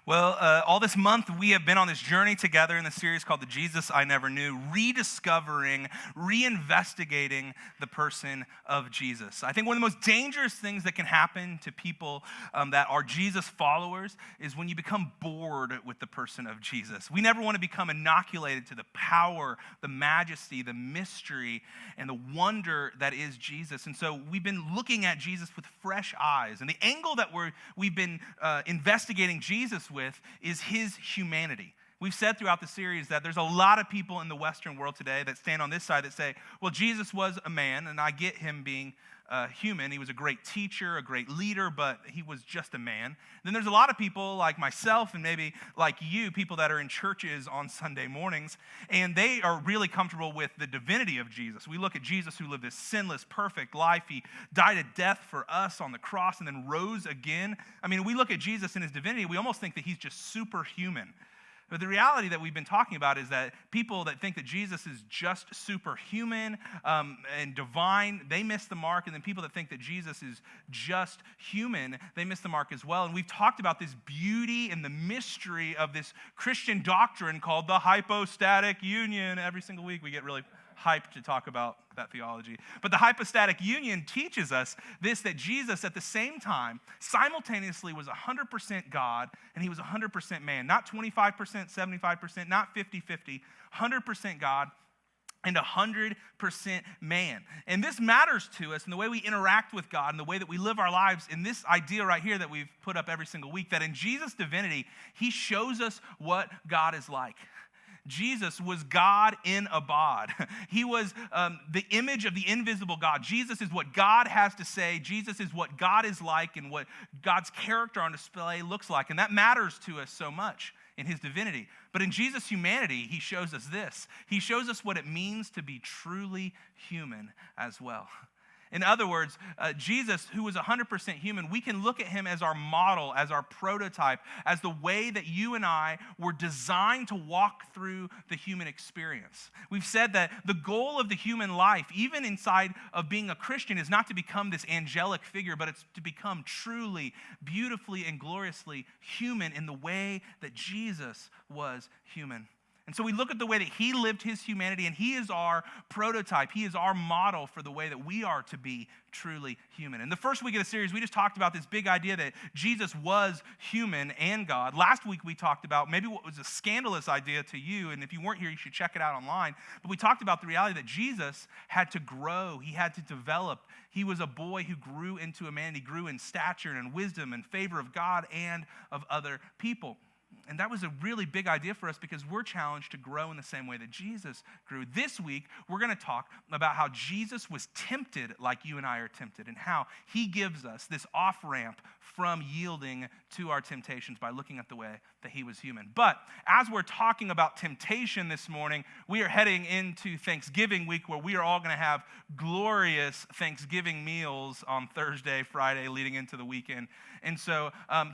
Well, all this month we have been on this journey together in the series called The Jesus I Never Knew, rediscovering, reinvestigating the person of Jesus. I think one of the most dangerous things that can happen to people that are Jesus followers is when you become bored with the person of Jesus. We never want to become inoculated to the power, the majesty, the mystery, and the wonder that is Jesus. And so we've been looking at Jesus with fresh eyes. And the angle that we've been investigating Jesus with is his humanity. We've said throughout the series that there's a lot of people in the Western world today that stand on this side that say, well, Jesus was a man, and I get him being human. He was a great teacher, a great leader, but he was just a man. Then there's a lot of people like myself and maybe like you, people that are in churches on Sunday mornings, and they are really comfortable with the divinity of Jesus. We look at Jesus who lived this sinless, perfect life. He died a death for us on the cross and then rose again. I mean, we look at Jesus and his divinity, we almost think that he's just superhuman. But the reality that we've been talking about is that people that think that Jesus is just superhuman and divine, they miss the mark. And then people that think that Jesus is just human, they miss the mark as well. And we've talked about this beauty and the mystery of this Christian doctrine called the hypostatic union. Every single week we get really hyped to talk about that theology. But the hypostatic union teaches us this, that Jesus at the same time simultaneously was 100% God and he was 100% man. Not 25%, 75%, not 50-50, 100% God and 100% man. And this matters to us in the way we interact with God and the way that we live our lives in this idea right here that we've put up every single week, that in Jesus' divinity, he shows us what God is like. Jesus was God in a bod. He was the image of the invisible God. Jesus is what God has to say. Jesus is what God is like and what God's character on display looks like. And that matters to us so much in his divinity. But in Jesus' humanity, he shows us this. He shows us what it means to be truly human as well. In other words, Jesus, who was 100% human, we can look at him as our model, as our prototype, as the way that you and I were designed to walk through the human experience. We've said that the goal of the human life, even inside of being a Christian, is not to become this angelic figure, but it's to become truly, beautifully, and gloriously human in the way that Jesus was human. And so we look at the way that he lived his humanity, and he is our prototype. He is our model for the way that we are to be truly human. In the first week of the series, we just talked about this big idea that Jesus was human and God. Last week, we talked about maybe what was a scandalous idea to you, and if you weren't here, you should check it out online. But we talked about the reality that Jesus had to grow. He had to develop. He was a boy who grew into a man. He grew in stature and in wisdom and favor of God and of other people. And that was a really big idea for us because we're challenged to grow in the same way that Jesus grew. This week, we're going to talk about how Jesus was tempted like you and I are tempted, and how he gives us this off-ramp from yielding to our temptations by looking at the way that he was human. But as we're talking about temptation this morning, we are heading into Thanksgiving week, where we are all going to have glorious Thanksgiving meals on Thursday, Friday, leading into the weekend. And so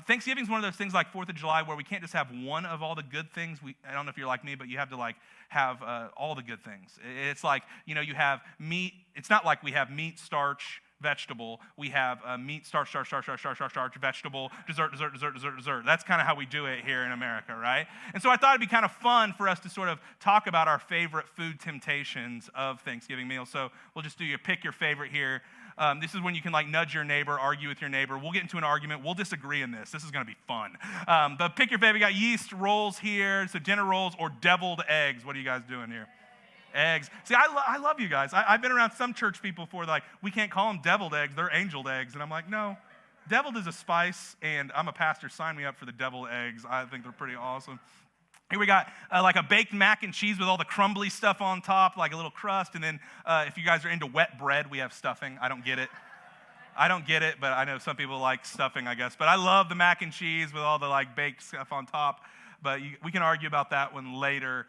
Thanksgiving is one of those things like 4th of July where we can't just have one of all the good things. I don't know if you're like me, but you have to have all the good things. It's like, you have meat. It's not like we have meat, starch, vegetable. We have meat, starch, vegetable, dessert. That's kind of how we do it here in America, right? And so I thought it'd be kind of fun for us to sort of talk about our favorite food temptations of Thanksgiving meals. So we'll just pick your favorite here. This is when you can nudge your neighbor, argue with your neighbor. We'll get into an argument. We'll disagree in this. This is going to be fun. But pick your favorite. We got yeast rolls here, so dinner rolls or deviled eggs. What are you guys doing here? Eggs. See, I love you guys. I've been around some church people before, we can't call them deviled eggs. They're angeled eggs. And I'm like, no, deviled is a spice, and I'm a pastor. Sign me up for the deviled eggs. I think they're pretty awesome. Here we got a baked mac and cheese with all the crumbly stuff on top, like a little crust. And then if you guys are into wet bread, we have stuffing. I don't get it, but I know some people like stuffing, I guess. But I love the mac and cheese with all the baked stuff on top. But we can argue about that one later.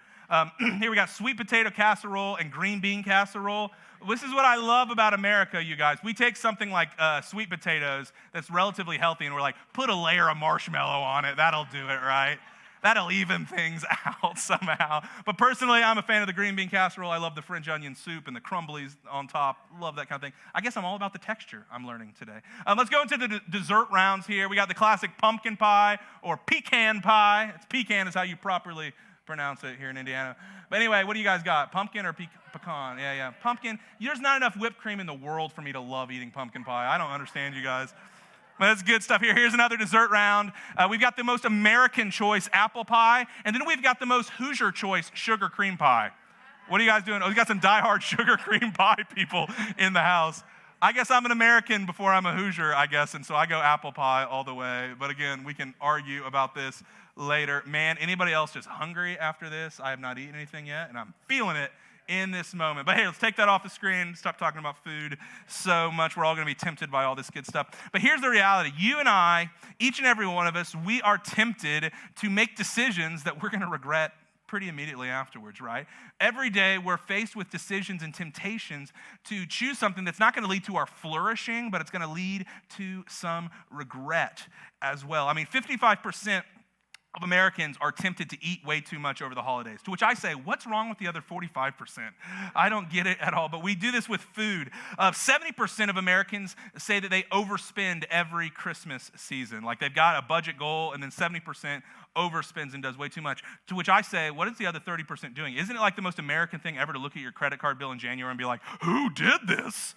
Here we got sweet potato casserole and green bean casserole. This is what I love about America, you guys. We take something like sweet potatoes that's relatively healthy, and we're like, put a layer of marshmallow on it. That'll do it, right? That'll even things out somehow. But personally, I'm a fan of the green bean casserole. I love the French onion soup and the crumblies on top. Love that kind of thing. I guess I'm all about the texture, I'm learning today. Let's go into the dessert rounds here. We got the classic pumpkin pie or pecan pie. It's pecan is how you properly pronounce it here in Indiana. But anyway, what do you guys got? Pumpkin or pecan? Yeah. Pumpkin. There's not enough whipped cream in the world for me to love eating pumpkin pie. I don't understand you guys. But that's good stuff here. Here's another dessert round. We've got the most American choice, apple pie. And then we've got the most Hoosier choice, sugar cream pie. What are you guys doing? Oh, we got some diehard sugar cream pie people in the house. I guess I'm an American before I'm a Hoosier, I guess. And so I go apple pie all the way. But again, we can argue about this later. Man, anybody else just hungry after this? I have not eaten anything yet, and I'm feeling it in this moment. But hey, let's take that off the screen. Stop talking about food so much. We're all going to be tempted by all this good stuff. But here's the reality. You and I, each and every one of us, we are tempted to make decisions that we're going to regret pretty immediately afterwards, right? Every day we're faced with decisions and temptations to choose something that's not going to lead to our flourishing, but it's going to lead to some regret as well. I mean, 55% of Americans are tempted to eat way too much over the holidays, to which I say, what's wrong with the other 45%? I don't get it at all, but we do this with food. 70% of Americans say that they overspend every Christmas season. Like they've got a budget goal, and then 70% overspends and does way too much, to which I say, what is the other 30% doing? Isn't it like the most American thing ever to look at your credit card bill in January and be like, who did this?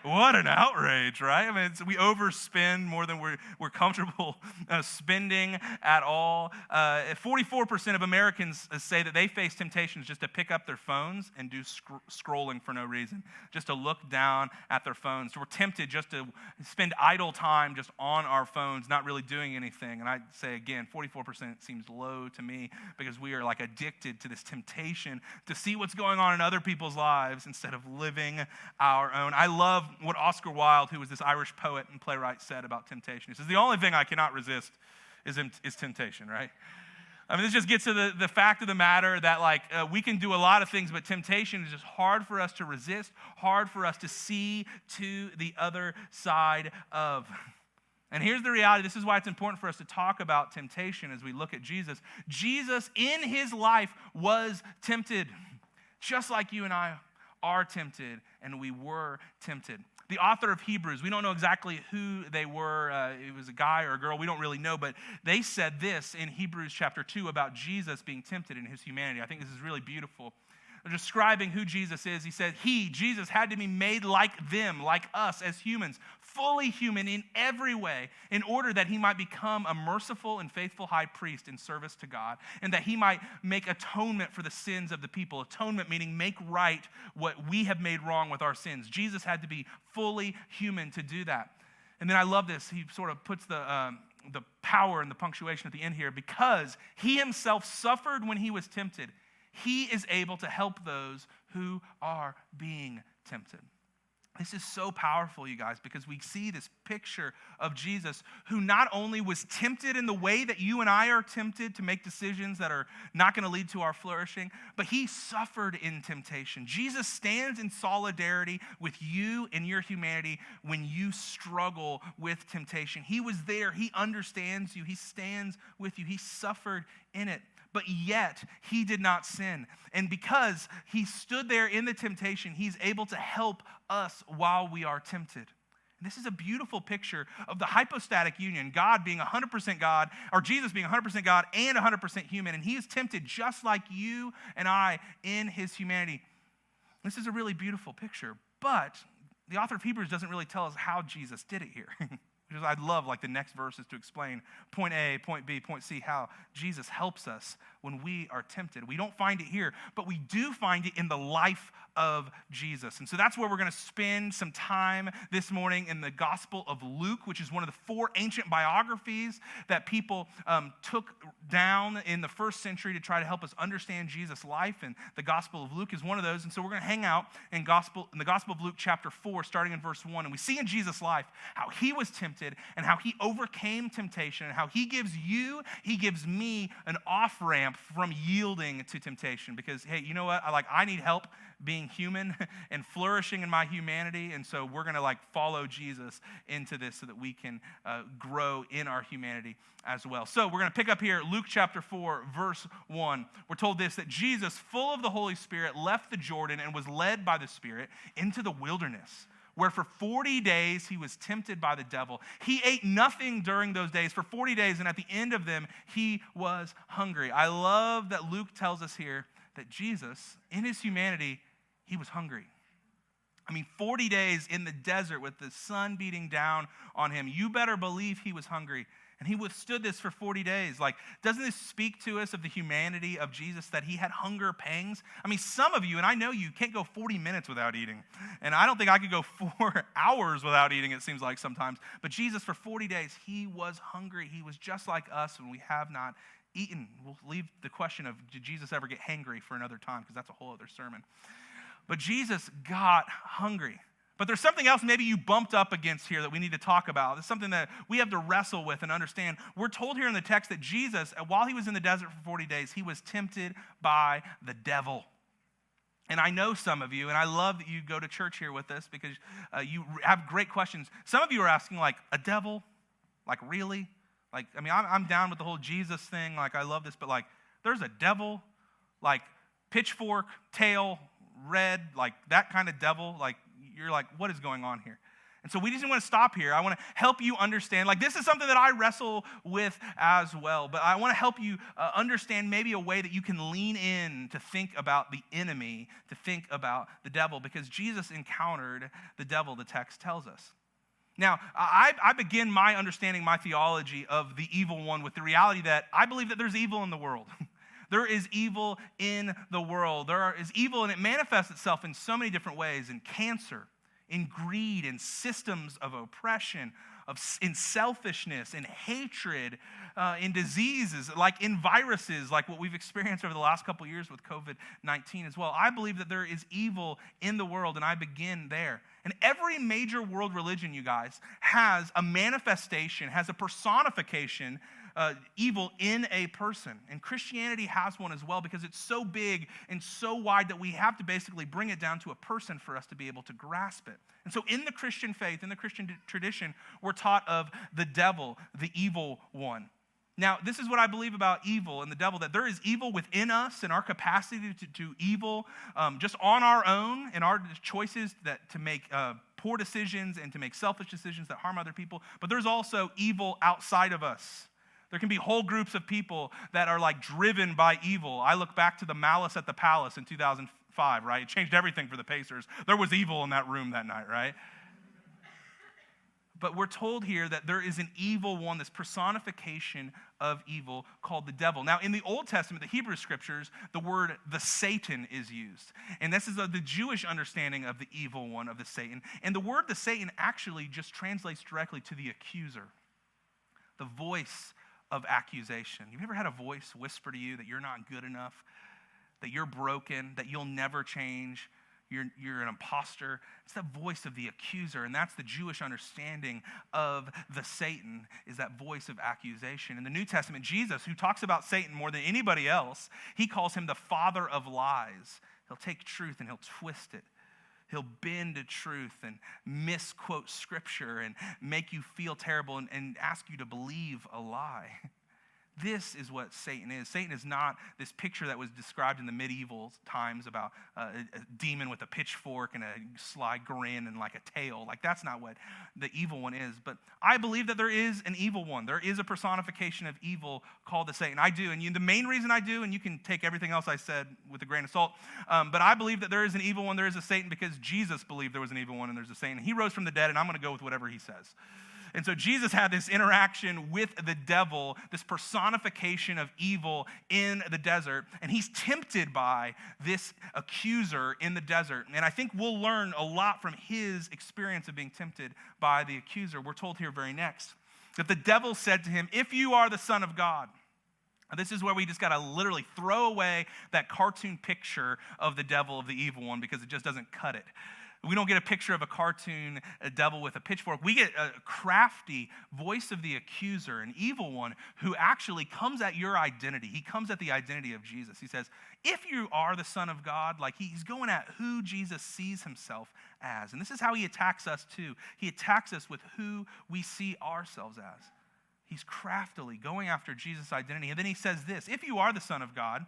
What an outrage, right? I mean, we overspend more than we're comfortable spending at all. 44% of Americans say that they face temptations just to pick up their phones and do scrolling for no reason, just to look down at their phones. So we're tempted just to spend idle time just on our phones, not really doing anything. And I'd say, again, 44% seems low to me because we are like addicted to this temptation to see what's going on in other people's lives instead of living our own. I love what Oscar Wilde, who was this Irish poet and playwright, said about temptation. He says, the only thing I cannot resist is temptation, right? I mean, this just gets to the fact of the matter that we can do a lot of things, but temptation is just hard for us to resist, hard for us to see to the other side of. And here's the reality. This is why it's important for us to talk about temptation as we look at Jesus. Jesus in his life was tempted, just like you and I are tempted, and we were tempted. The author of Hebrews, we don't know exactly who they were. It was a guy or a girl. We don't really know, but they said this in Hebrews chapter 2 about Jesus being tempted in his humanity. I think this is really beautiful. They're describing who Jesus is. He said, Jesus, had to be made like them, like us as humans, fully human in every way, in order that he might become a merciful and faithful high priest in service to God, and that he might make atonement for the sins of the people. Atonement meaning make right what we have made wrong with our sins. Jesus had to be fully human to do that. And then I love this. He sort of puts the power and the punctuation at the end here. Because he himself suffered when he was tempted, he is able to help those who are being tempted. This is so powerful, you guys, because we see this picture of Jesus who not only was tempted in the way that you and I are tempted to make decisions that are not going to lead to our flourishing, but he suffered in temptation. Jesus stands in solidarity with you and your humanity when you struggle with temptation. He was there. He understands you. He stands with you. He suffered in it. But yet, he did not sin. And because he stood there in the temptation, he's able to help us while we are tempted. And this is a beautiful picture of the hypostatic union, God being 100% God, or Jesus being 100% God and 100% human. And he is tempted just like you and I in his humanity. This is a really beautiful picture. But the author of Hebrews doesn't really tell us how Jesus did it here. Because I'd love the next verses to explain point A, point B, point C, how Jesus helps us when we are tempted. We don't find it here, but we do find it in the life of Jesus. And so that's where we're going to spend some time this morning in the Gospel of Luke, which is one of the 4 ancient biographies that people took down in the first century to try to help us understand Jesus' life. And the Gospel of Luke is one of those. And so we're going to hang out in the Gospel of Luke chapter 4, starting in verse 1. And we see in Jesus' life how he was tempted tempted and how he overcame temptation and how he gives me an off-ramp from yielding to temptation. Because, hey, you know what? I need help being human and flourishing in my humanity. And so we're going to follow Jesus into this so that we can grow in our humanity as well. So we're going to pick up here, Luke chapter 4, verse 1. We're told this, that Jesus, full of the Holy Spirit, left the Jordan and was led by the Spirit into the wilderness, where for 40 days he was tempted by the devil. He ate nothing during those days for 40 days, and at the end of them, he was hungry. I love that Luke tells us here that Jesus, in his humanity, he was hungry. 40 days in the desert with the sun beating down on him. You better believe he was hungry. And he withstood this for 40 days. Doesn't this speak to us of the humanity of Jesus, that he had hunger pangs? Some of you, and I know you, can't go 40 minutes without eating. And I don't think I could go 4 hours without eating, it seems like sometimes. But Jesus, for 40 days, he was hungry. He was just like us when we have not eaten. We'll leave the question of, did Jesus ever get hangry, for another time, because that's a whole other sermon. But Jesus got hungry. But there's something else maybe you bumped up against here that we need to talk about. It's something that we have to wrestle with and understand. We're told here in the text that Jesus, while he was in the desert for 40 days, he was tempted by the devil. And I know some of you, and I love that you go to church here with us because you have great questions. Some of you are asking, a devil? Really? I'm down with the whole Jesus thing. I love this, but there's a devil? Pitchfork, tail, red, that kind of devil? You're what is going on here? And so we just want to stop here. I want to help you understand. This is something that I wrestle with as well. But I want to help you understand maybe a way that you can lean in to think about the enemy, to think about the devil. Because Jesus encountered the devil, the text tells us. Now, I begin my understanding, my theology of the evil one with the reality that I believe that there's evil in the world. There is evil in the world. There is evil, and it manifests itself in so many different ways, in cancer, in greed, in systems of oppression, in selfishness, in hatred, in diseases, in viruses, like what we've experienced over the last couple of years with COVID-19 as well. I believe that there is evil in the world, and I begin there. And every major world religion, you guys, has a manifestation, has a personification evil in a person. And Christianity has one as well because it's so big and so wide that we have to basically bring it down to a person for us to be able to grasp it. And so in the Christian faith, in the Christian tradition, we're taught of the devil, the evil one. Now, this is what I believe about evil and the devil, that there is evil within us and our capacity to do evil just on our own and our choices to make poor decisions and to make selfish decisions that harm other people. But there's also evil outside of us. There can be whole groups of people that are driven by evil. I look back to the malice at the Palace in 2005, right? It changed everything for the Pacers. There was evil in that room that night, right? But we're told here that there is an evil one, this personification of evil called the devil. Now, in the Old Testament, the Hebrew scriptures, the word the Satan is used. And this is the Jewish understanding of the evil one, of the Satan. And the word the Satan actually just translates directly to the accuser, the voice of accusation. You've ever had a voice whisper to you that you're not good enough, that you're broken, that you'll never change, you're an imposter? It's the voice of the accuser, and that's the Jewish understanding of the Satan, is that voice of accusation. In the New Testament, Jesus, who talks about Satan more than anybody else, he calls him the father of lies. He'll take truth and he'll twist it. He'll bend to truth and misquote scripture and make you feel terrible and ask you to believe a lie. This is what Satan is. Satan is not this picture that was described in the medieval times about a demon with a pitchfork and a sly grin and a tail. That's not what the evil one is. But I believe that there is an evil one. There is a personification of evil called the Satan. I do. And the main reason I do, and you can take everything else I said with a grain of salt, but I believe that there is an evil one, there is a Satan, because Jesus believed there was an evil one and there's a Satan. He rose from the dead, and I'm going to go with whatever he says. And so Jesus had this interaction with the devil, this personification of evil in the desert, and he's tempted by this accuser in the desert. And I think we'll learn a lot from his experience of being tempted by the accuser. We're told here very next that the devil said to him, "If you are the Son of God." And this is where we just got to literally throw away that cartoon picture of the devil, of the evil one, because it just doesn't cut it. We don't get a picture of a cartoon a devil with a pitchfork. We get a crafty voice of the accuser, an evil one, who actually comes at your identity. He comes at the identity of Jesus. He says, if you are the Son of God, like he's going at who Jesus sees himself as. And this is how he attacks us too. He attacks us with who we see ourselves as. He's craftily going after Jesus' identity. And then he says this, if you are the Son of God,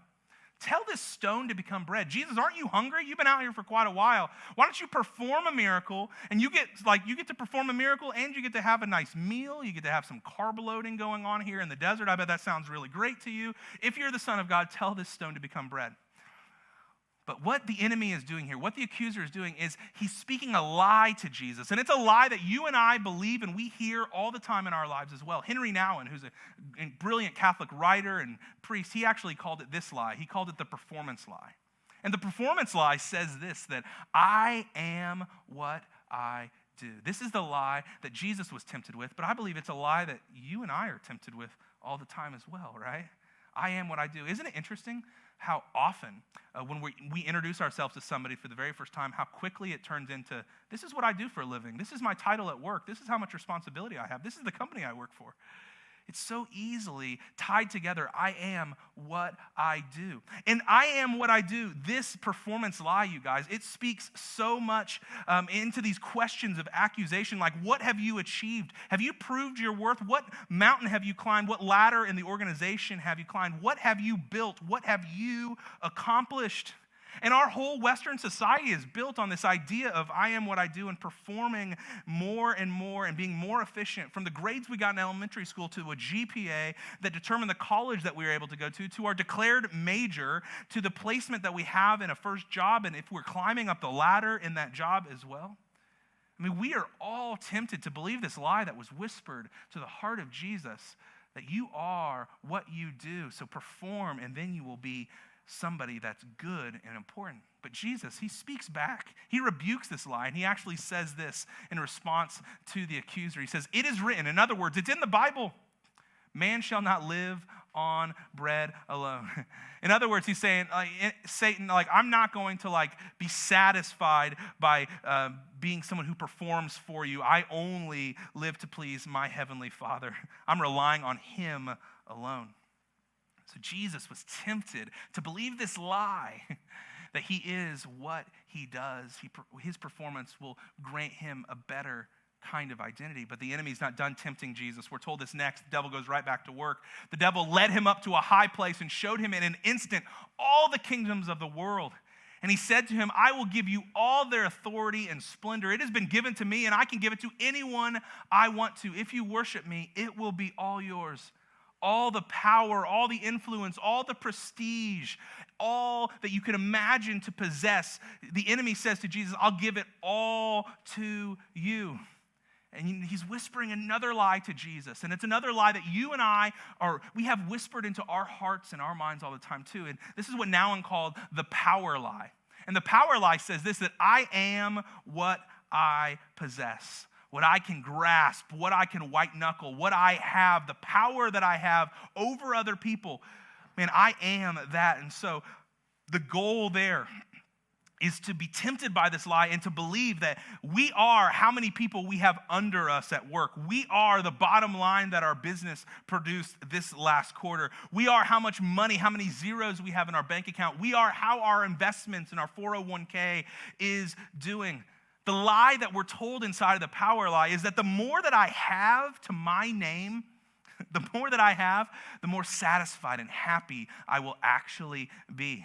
tell this stone to become bread. Jesus, aren't you hungry? You've been out here for quite a while. Why don't you perform a miracle? And you get to perform a miracle and you get to have a nice meal. You get to have some carb loading going on here in the desert. I bet that sounds really great to you. If you're the Son of God, tell this stone to become bread. But what the enemy is doing here, what the accuser is doing, is he's speaking a lie to Jesus. And it's a lie that you and I believe and we hear all the time in our lives as well. Henry Nouwen, who's a brilliant Catholic writer and priest, he actually called it this lie. He called it the performance lie. And the performance lie says this, that I am what I do. This is the lie that Jesus was tempted with, but I believe it's a lie that you and I are tempted with all the time as well, right? I am what I do. Isn't it interesting how often when we introduce ourselves to somebody for the very first time, how quickly it turns into, this is what I do for a living. This is my title at work. This is how much responsibility I have. This is the company I work for. It's so easily tied together. I am what I do. And I am what I do. This performance lie, you guys, it speaks so much into these questions of accusation, like what have you achieved? Have you proved your worth? What mountain have you climbed? What ladder in the organization have you climbed? What have you built? What have you accomplished? And our whole Western society is built on this idea of I am what I do and performing more and more and being more efficient, from the grades we got in elementary school to a GPA that determined the college that we were able to go to our declared major, to the placement that we have in a first job, and if we're climbing up the ladder in that job as well. I mean, we are all tempted to believe this lie that was whispered to the heart of Jesus, that you are what you do, so perform and then you will be somebody that's good and important. But Jesus, he speaks back. He rebukes this lie, and he actually says this in response to the accuser. He says, it is written. In other words, it's in the Bible. Man shall not live on bread alone. In other words, he's saying, Satan, I'm not going to be satisfied by being someone who performs for you. I only live to please my heavenly Father. I'm relying on him alone. So Jesus was tempted to believe this lie, that he is what he does. His performance will grant him a better kind of identity. But the enemy's not done tempting Jesus. We're told this next. The devil goes right back to work. The devil led him up to a high place and showed him in an instant all the kingdoms of the world. And he said to him, I will give you all their authority and splendor. It has been given to me, and I can give it to anyone I want to. If you worship me, it will be all yours. All the power, all the influence, all the prestige, all that you can imagine to possess. The enemy says to Jesus, I'll give it all to you. And he's whispering another lie to Jesus. And it's another lie that you and we have whispered into our hearts and our minds all the time too. And this is what Nouwen called the power lie. And the power lie says this, that I am what I possess. What I can grasp, what I can white knuckle, what I have, the power that I have over other people. Man, I am that. And so the goal there is to be tempted by this lie and to believe that we are how many people we have under us at work. We are the bottom line that our business produced this last quarter. We are how much money, how many zeros we have in our bank account. We are how our investments in our 401k is doing. The lie that we're told inside of the power lie is that the more that I have to my name, the more that I have, the more satisfied and happy I will actually be.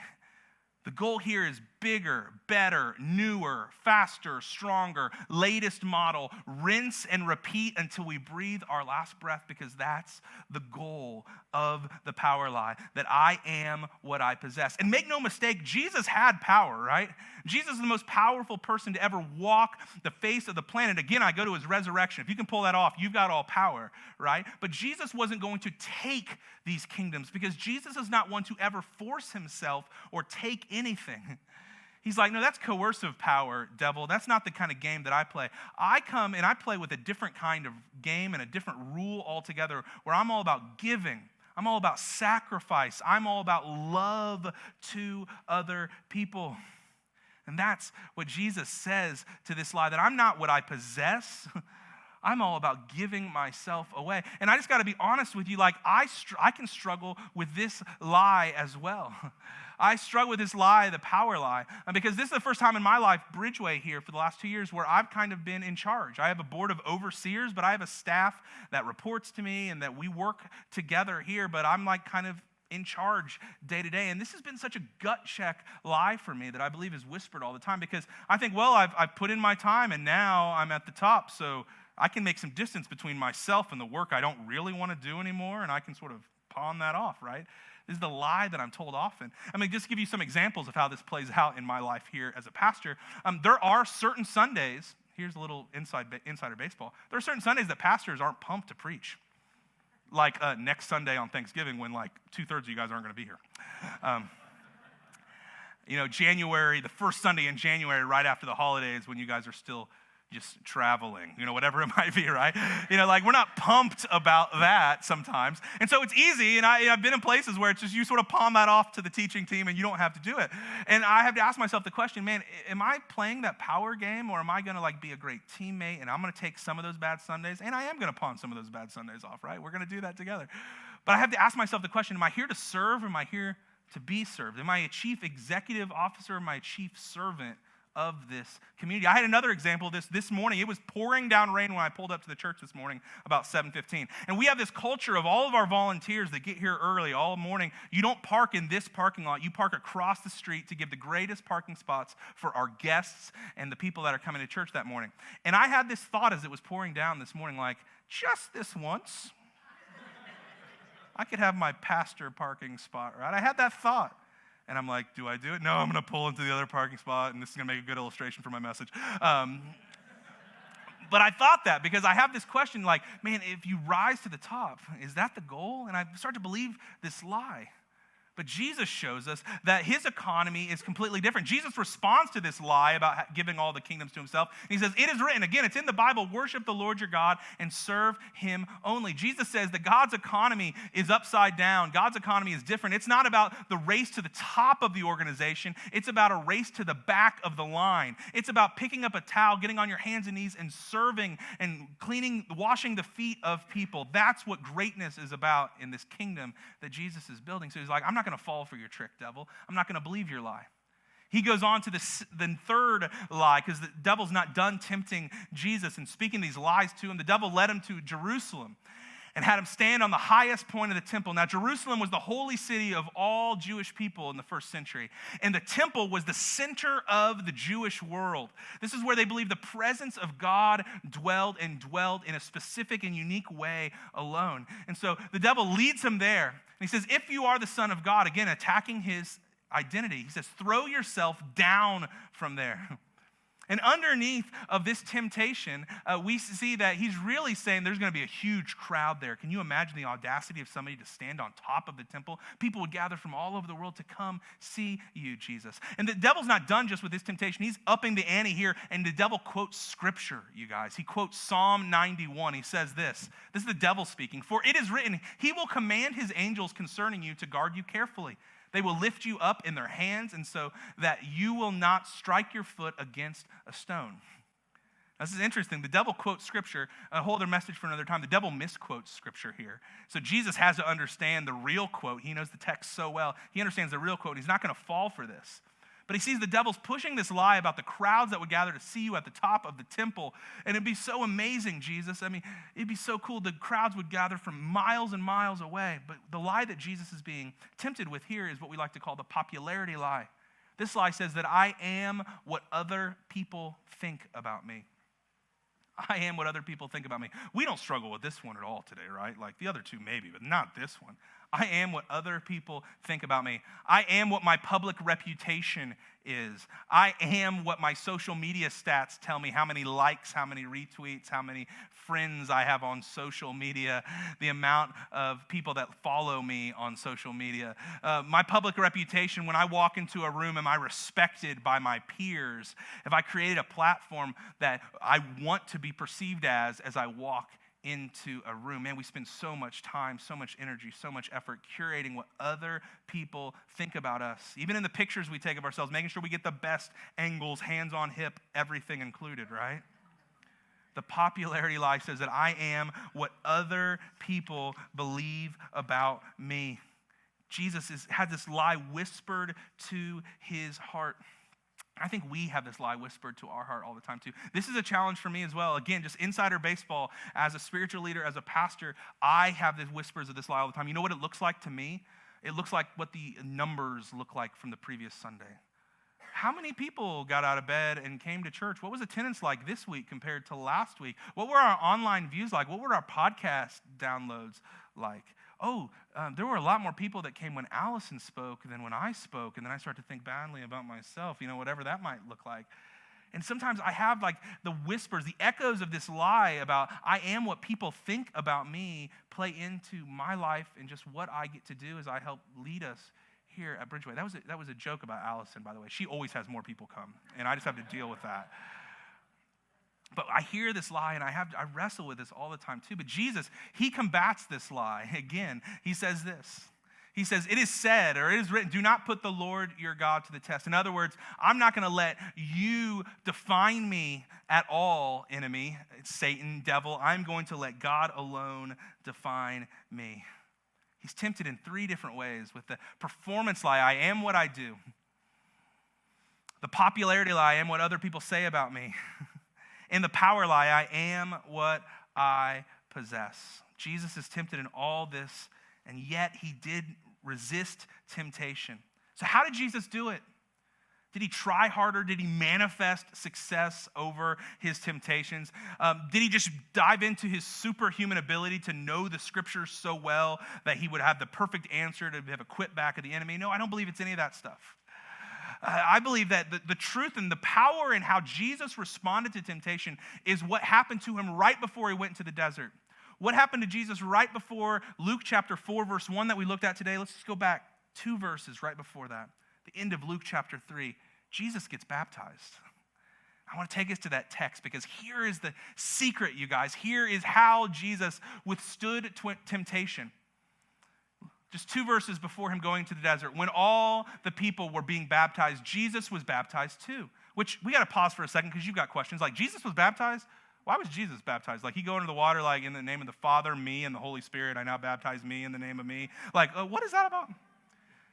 The goal here is bigger, better, newer, faster, stronger, latest model, rinse and repeat until we breathe our last breath, because that's the goal of the power lie, that I am what I possess. And make no mistake, Jesus had power, right? Jesus is the most powerful person to ever walk the face of the planet. Again, I go to his resurrection. If you can pull that off, you've got all power, right? But Jesus wasn't going to take these kingdoms, because Jesus is not one to ever force himself or take anything. He's like, no, that's coercive power, devil. That's not the kind of game that I play. I come and I play with a different kind of game and a different rule altogether, where I'm all about giving. I'm all about sacrifice. I'm all about love to other people. And that's what Jesus says to this lie, that I'm not what I possess. I'm all about giving myself away. And I just got to be honest with you, like I can struggle with this lie as well. I struggle with this lie, the power lie, because this is the first time in my life, Bridgeway here for the last 2 years, where I've kind of been in charge. I have a board of overseers, but I have a staff that reports to me and that we work together here, but I'm like kind of in charge day to day. And this has been such a gut check lie for me that I believe is whispered all the time, because I think, well, I've put in my time and now I'm at the top, so I can make some distance between myself and the work I don't really want to do anymore, and I can sort of pawn that off, right? This is the lie that I'm told often. I mean, just to give you some examples of how this plays out in my life here as a pastor. There are certain Sundays, here's a little insider baseball, there are certain Sundays that pastors aren't pumped to preach. Like next Sunday on Thanksgiving, when like 2/3 of you guys aren't going to be here. January, the first Sunday in January, right after the holidays, when you guys are still just traveling, whatever it might be, right? Like we're not pumped about that sometimes. And so it's easy, and I've been in places where it's just you sort of pawn that off to the teaching team and you don't have to do it. And I have to ask myself the question, man, am I playing that power game, or am I going to like be a great teammate and I'm going to take some of those bad Sundays, and I am going to pawn some of those bad Sundays off, right? We're going to do that together. But I have to ask myself the question, am I here to serve, or am I here to be served? Am I a chief executive officer, or am I a chief servant of this community? I had another example of this morning. It was pouring down rain when I pulled up to the church this morning about 7:15. And we have this culture of all of our volunteers that get here early all morning. You don't park in this parking lot. You park across the street to give the greatest parking spots for our guests and the people that are coming to church that morning. And I had this thought as it was pouring down this morning, like, just this once, I could have my pastor parking spot, right? I had that thought. And I'm like, do I do it? No, I'm going to pull into the other parking spot, and this is going to make a good illustration for my message. But I thought that because I have this question like, man, if you rise to the top, is that the goal? And I start to believe this lie. But Jesus shows us that his economy is completely different. Jesus responds to this lie about giving all the kingdoms to himself. And he says, it is written, again, it's in the Bible, worship the Lord your God and serve him only. Jesus says that God's economy is upside down. God's economy is different. It's not about the race to the top of the organization. It's about a race to the back of the line. It's about picking up a towel, getting on your hands and knees and serving and washing the feet of people. That's what greatness is about in this kingdom that Jesus is building. So he's like, I'm not going to fall for your trick, devil. I'm not going to believe your lie. He goes on to the third lie, because the devil's not done tempting Jesus and speaking these lies to him. The devil led him to Jerusalem and had him stand on the highest point of the temple. Now, Jerusalem was the holy city of all Jewish people in the first century. And the temple was the center of the Jewish world. This is where they believed the presence of God dwelled in a specific and unique way alone. And so the devil leads him there. And he says, if you are the Son of God, again, attacking his identity, he says, throw yourself down from there. And underneath of this temptation, we see that he's really saying there's going to be a huge crowd there. Can you imagine the audacity of somebody to stand on top of the temple? People would gather from all over the world to come see you, Jesus. And the devil's not done just with this temptation. He's upping the ante here, and the devil quotes scripture, you guys. He quotes Psalm 91. He says this. This is the devil speaking. For it is written, he will command his angels concerning you to guard you carefully. They will lift you up in their hands, and so that you will not strike your foot against a stone. This is interesting. The devil quotes scripture. A whole other message for another time. The devil misquotes scripture here. So Jesus has to understand the real quote. He knows the text so well. He understands the real quote. He's not going to fall for this. But he sees the devil's pushing this lie about the crowds that would gather to see you at the top of the temple. And it'd be so amazing, Jesus. I mean, it'd be so cool. The crowds would gather from miles and miles away. But the lie that Jesus is being tempted with here is what we like to call the popularity lie. This lie says that I am what other people think about me. I am what other people think about me. We don't struggle with this one at all today, right? Like the other two maybe, but not this one. I am what other people think about me. I am what my public reputation is. I am what my social media stats tell me, how many likes, how many retweets, how many friends I have on social media, the amount of people that follow me on social media. My public reputation, when I walk into a room, am I respected by my peers? Have I created a platform that I want to be perceived as I walk into a room. Man, we spend so much time, so much energy, so much effort curating what other people think about us. Even in the pictures we take of ourselves, making sure we get the best angles, hands on hip, everything included, right? The popularity lie says that I am what other people believe about me. Jesus had this lie whispered to his heart. I think we have this lie whispered to our heart all the time too. This is a challenge for me as well. Again, just insider baseball. As a spiritual leader, as a pastor, I have these whispers of this lie all the time. You know what it looks like to me? It looks like what the numbers look like from the previous Sunday. How many people got out of bed and came to church? What was attendance like this week compared to last week? What were our online views like? What were our podcast downloads like? There were a lot more people that came when Allison spoke than when I spoke. And then I start to think badly about myself, whatever that might look like. And sometimes I have like the whispers, the echoes of this lie about I am what people think about me play into my life and just what I get to do as I help lead us here at Bridgeway. That was a joke about Allison, by the way. She always has more people come, and I just have to deal with that. But I hear this lie, and I wrestle with this all the time too. But Jesus, he combats this lie. Again, he says this. He says, it is said, or it is written, do not put the Lord your God to the test. In other words, I'm not going to let you define me at all, enemy, Satan, devil. I'm going to let God alone define me. He's tempted in 3 different ways with the performance lie, I am what I do. The popularity lie, I am what other people say about me. And the power lie, I am what I possess. Jesus is tempted in all this, and yet he did resist temptation. So how did Jesus do it? Did he try harder? Did he manifest success over his temptations? Did he just dive into his superhuman ability to know the scriptures so well that he would have the perfect answer to have a quit back of the enemy? No, I don't believe it's any of that stuff. I believe that the truth and the power in how Jesus responded to temptation is what happened to him right before he went into the desert. What happened to Jesus right before Luke chapter 4, verse 1 that we looked at today? Let's just go back 2 verses right before that. The end of Luke chapter 3, Jesus gets baptized. I want to take us to that text because here is the secret, you guys. Here is how Jesus withstood temptation. Just 2 verses before him going to the desert. When all the people were being baptized, Jesus was baptized too. Which, we got to pause for a second because you've got questions. Like, Jesus was baptized? Why was Jesus baptized? Like, he go into the water, like, in the name of the Father, me, and the Holy Spirit. I now baptize me in the name of me. Like, what is that about?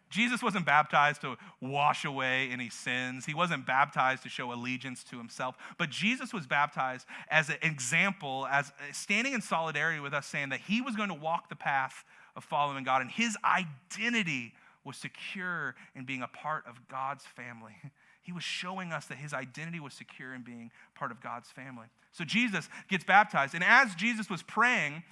Jesus wasn't baptized to wash away any sins. He wasn't baptized to show allegiance to himself. But Jesus was baptized as an example, as standing in solidarity with us, saying that he was going to walk the path of following God. And his identity was secure in being a part of God's family. He was showing us that his identity was secure in being part of God's family. So Jesus gets baptized. And as Jesus was praying,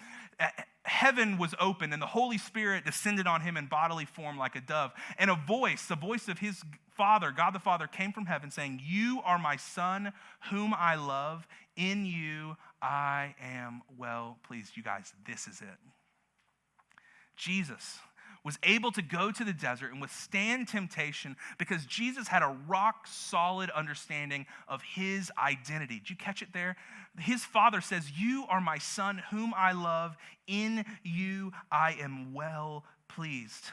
heaven was opened and the Holy Spirit descended on him in bodily form like a dove. And the voice of his Father, God the Father, came from heaven saying, you are my Son whom I love. In you I am well pleased. You guys, this is it. Jesus was able to go to the desert and withstand temptation because Jesus had a rock solid understanding of his identity. Did you catch it there? His Father says, you are my Son whom I love. In you I am well pleased.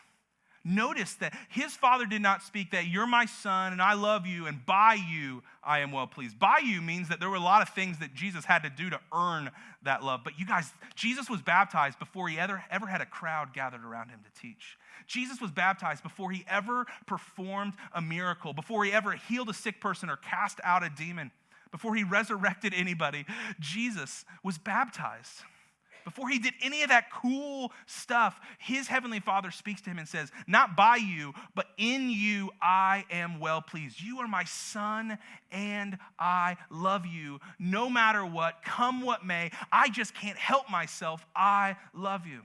Notice that his Father did not speak that you're my Son and I love you and by you I am well pleased. By you means that there were a lot of things that Jesus had to do to earn that love. But you guys, Jesus was baptized before he ever had a crowd gathered around him to teach. Jesus was baptized before he ever performed a miracle, before he ever healed a sick person or cast out a demon, before he resurrected anybody. Jesus was baptized. Before he did any of that cool stuff, his heavenly Father speaks to him and says, not by you, but in you I am well pleased. You are my Son and I love you. No matter what, come what may, I just can't help myself. I love you.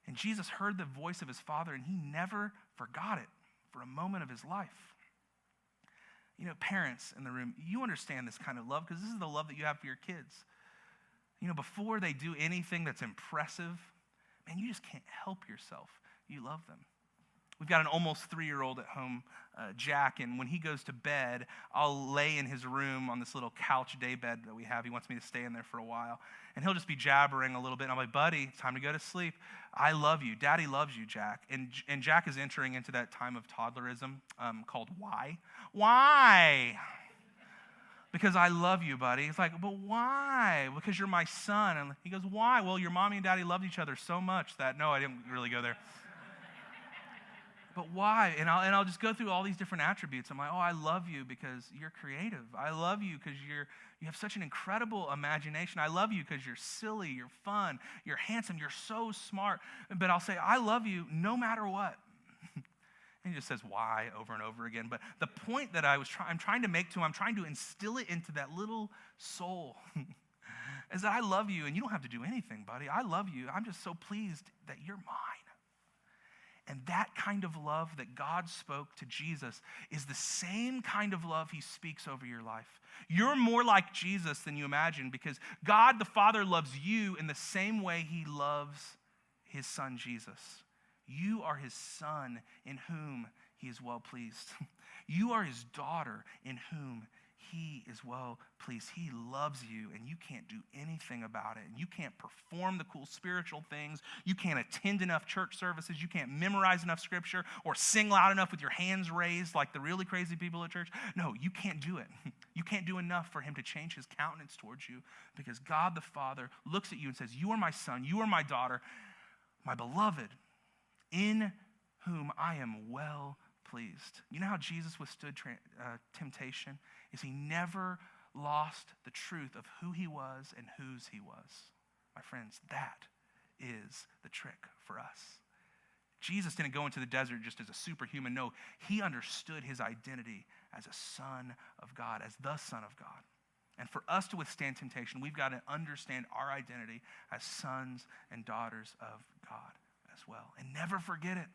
And Jesus heard the voice of his Father and he never forgot it for a moment of his life. You know, parents in the room, you understand this kind of love because this is the love that you have for your kids. You know, before they do anything that's impressive, man, you just can't help yourself. You love them. We've got an almost 3-year-old at home, Jack, and when he goes to bed, I'll lay in his room on this little couch day bed that we have. He wants me to stay in there for a while. And he'll just be jabbering a little bit. And I'm like, buddy, it's time to go to sleep. I love you. Daddy loves you, Jack. And Jack is entering into that time of toddlerism called why? Why? Because I love you, buddy. It's like, but why? Because you're my son. And he goes, why? Well, your mommy and daddy loved each other so much that, no, I didn't really go there. But why? And I'll just go through all these different attributes. I'm like, oh, I love you because you're creative. I love you because you have such an incredible imagination. I love you because you're silly, you're fun, you're handsome, you're so smart. But I'll say, I love you no matter what. And he just says why over and over again. But the point that I'm trying to make to him, I'm trying to instill it into that little soul, is that I love you and you don't have to do anything, buddy. I love you. I'm just so pleased that you're mine. And that kind of love that God spoke to Jesus is the same kind of love he speaks over your life. You're more like Jesus than you imagine because God the Father loves you in the same way he loves his son Jesus. You are his son in whom he is well pleased. You are his daughter in whom he is well pleased. He loves you and you can't do anything about it. And you can't perform the cool spiritual things. You can't attend enough church services. You can't memorize enough scripture or sing loud enough with your hands raised like the really crazy people at church. No, you can't do it. You can't do enough for him to change his countenance towards you because God the Father looks at you and says, you are my son, you are my daughter, my beloved, in whom I am well pleased. You know how Jesus withstood temptation? Is he never lost the truth of who he was and whose he was. My friends, that is the trick for us. Jesus didn't go into the desert just as a superhuman. No, he understood his identity as a son of God, as the Son of God. And for us to withstand temptation, we've got to understand our identity as sons and daughters of God as well. And never forget it.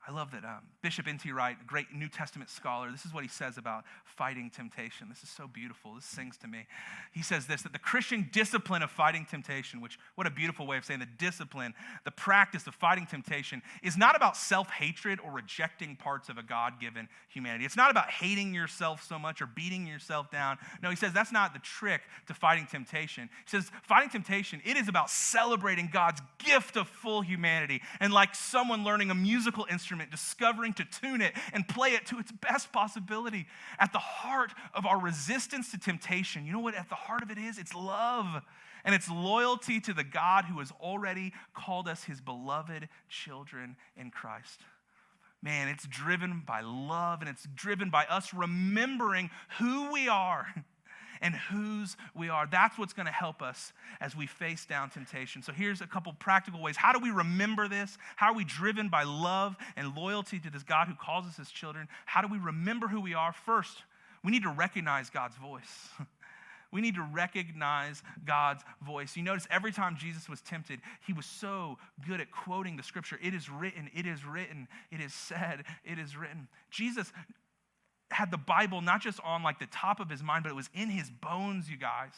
I love that Bishop N.T. Wright, a great New Testament scholar, this is what he says about fighting temptation. This is so beautiful. This sings to me. He says this, that the Christian discipline of fighting temptation, which, what a beautiful way of saying the discipline, the practice of fighting temptation, is not about self-hatred or rejecting parts of a God-given humanity. It's not about hating yourself so much or beating yourself down. No, he says that's not the trick to fighting temptation. He says fighting temptation, it is about celebrating God's gift of full humanity. And like someone learning a musical instrument, discovering to tune it and play it to its best possibility. At the heart of our resistance to temptation, you know what at the heart of it is? It's love. And it's loyalty to the God who has already called us his beloved children in Christ. Man, it's driven by love and it's driven by us remembering who we are and whose we are. That's what's going to help us as we face down temptation. So here's a couple practical ways. How do we remember this? How are we driven by love and loyalty to this God who calls us his children? How do we remember who we are? First, we need to recognize God's voice. We need to recognize God's voice. You notice every time Jesus was tempted, he was so good at quoting the scripture. It is written, it is written, it is said, it is written. Jesus had the Bible not just on like the top of his mind, but it was in his bones, you guys.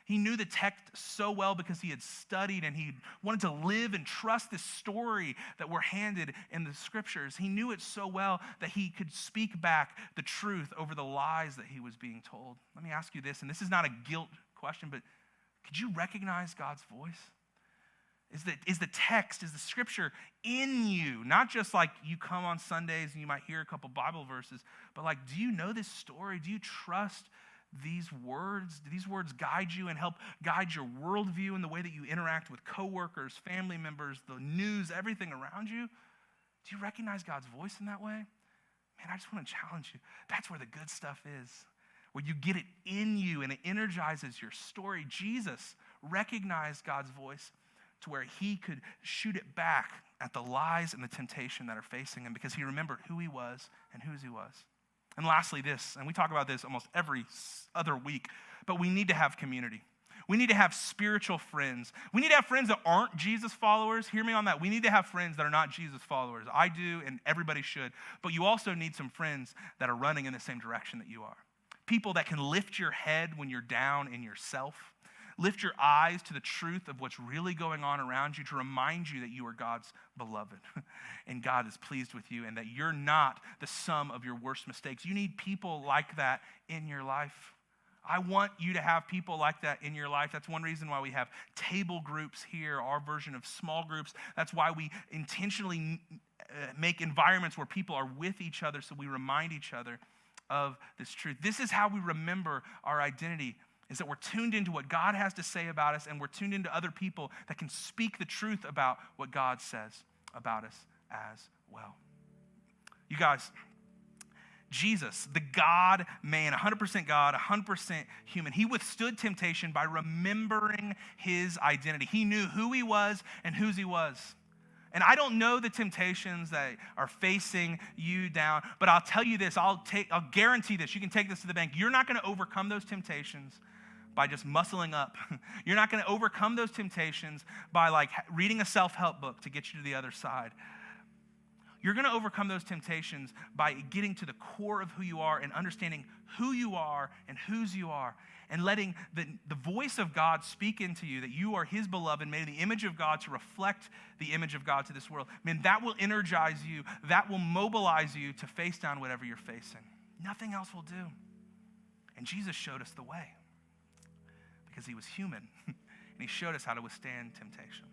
He knew the text so well because he had studied and he wanted to live and trust this story that we're handed in the scriptures. He knew it so well that he could speak back the truth over the lies that he was being told. Let me ask you this, and this is not a guilt question, but could you recognize God's voice? Is the text, is the scripture in you? Not just like you come on Sundays and you might hear a couple Bible verses, but like, do you know this story? Do you trust these words? Do these words guide you and help guide your worldview in the way that you interact with coworkers, family members, the news, everything around you? Do you recognize God's voice in that way? Man, I just want to challenge you. That's where the good stuff is, where you get it in you and it energizes your story. Jesus recognized God's voice to where he could shoot it back at the lies and the temptation that are facing him because he remembered who he was and whose he was. And lastly, this, and we talk about this almost every other week, but we need to have community. We need to have spiritual friends. We need to have friends that aren't Jesus followers. Hear me on that. We need to have friends that are not Jesus followers. I do, and everybody should. But you also need some friends that are running in the same direction that you are. People that can lift your head when you're down in yourself. lift your eyes to the truth of what's really going on around you, to remind you that you are God's beloved and God is pleased with you and that you're not the sum of your worst mistakes. You need people like that in your life. I want you to have people like that in your life. That's one reason why we have table groups here, our version of small groups. That's why we intentionally make environments where people are with each other so we remind each other of this truth. This is how we remember our identity, is that we're tuned into what God has to say about us, and we're tuned into other people that can speak the truth about what God says about us as well. You guys, Jesus, the God-man, 100% God, 100% human, he withstood temptation by remembering his identity. He knew who he was and whose he was. And I don't know the temptations that are facing you down, but I'll tell you this, I'll guarantee this, you can take this to the bank. You're not going to overcome those temptations by just muscling up. You're not going to overcome those temptations by like reading a self-help book to get you to the other side. You're going to overcome those temptations by getting to the core of who you are and understanding who you are and whose you are, and letting the voice of God speak into you that you are his beloved, made in the image of God to reflect the image of God to this world. Man, that will energize you. That will mobilize you to face down whatever you're facing. Nothing else will do. And Jesus showed us the way because he was human and he showed us how to withstand temptation.